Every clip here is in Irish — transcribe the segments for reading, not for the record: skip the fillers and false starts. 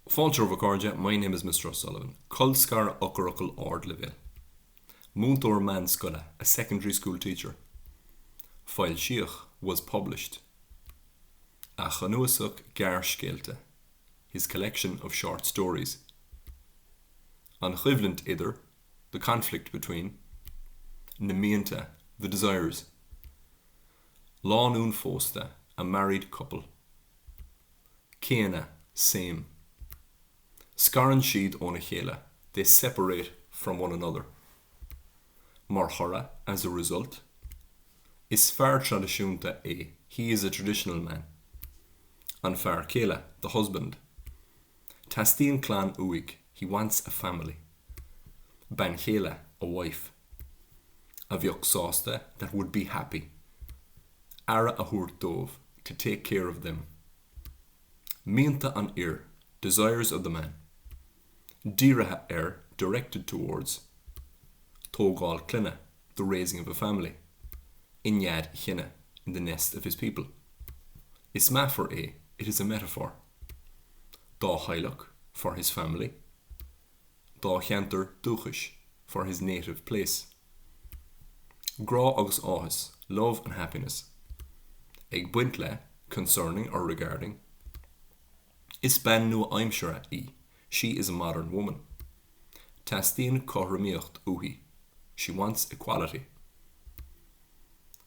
Fáilte Recordia, my name is Mr. O'Sullivan. Colscaradh Eochairfhocail. Múntóir man scoile, a secondary school teacher. Fáil Síoch was published. A Chanuasach Gar Scéalte, his collection of short stories. An Chibhlint idir, the conflict between. Na Mianta, the desires. Lánún Fósta, a married couple. Céanna, same. Scarann siad óna chéile, they separate from one another. Mar chora, as a result. Is fear tradiisiúnta é, he is a traditional man. An fear céile, the husband. Tastíon clan uig, he wants a family. Ban chéile, a wife. A bheoch sásta, that would be happy. Ara a thuairt dómh, to take care of them. Mianta an ir, desires of the man. Díreatha directed towards. Tógáil cluine, the raising of a family. Inyad chinne, in the nest of his people. Is metaphor it is a metaphor. Dá Hailach, for his family. Dá Cheantar Dúchais, for his native place. Grá agus áthas, love and happiness. Ag buint le, concerning or regarding. Is ben nua aimsere I, she is a modern woman. Tastíon Cothramíocht uhi, she wants equality.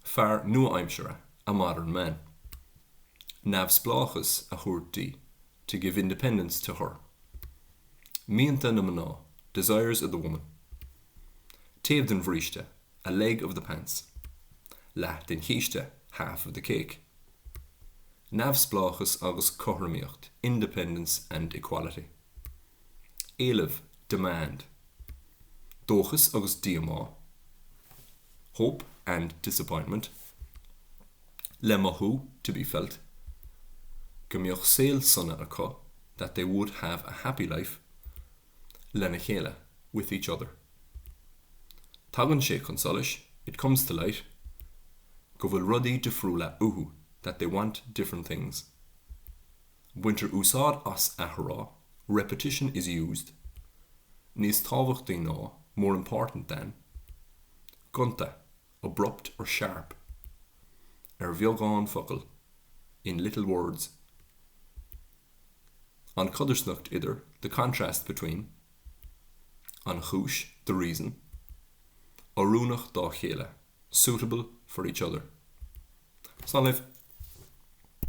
Fear nua aimsere, a modern man. Navsplachas a thuairt to give independence to her. Mianta na mná, desires of the woman. Taobh den bhríste, a leg of the pants. Leath den chiiste, half of the cake. Navsplachas agus Cothramíocht, independence and equality. Éileamh, demand. Dóchas agus diamá, hope and disappointment. Le mahu, to be felt. Gomioch sail sunna acu, that they would have a happy life. Le na chéile, with each other. Tagann sé consolis, it comes to light. Go bhfuil rudaí difriúla uhu, that they want different things. Winter úsáid as athrá, repetition is used. Níos tábhachtaí ná, more important than. Gunta, abrupt or sharp. Bheagán in little words. An Cuidirsnacht idir, the contrast between. An chúis, the reason. Orúnach dá chéile, suitable for each other. Snáibh.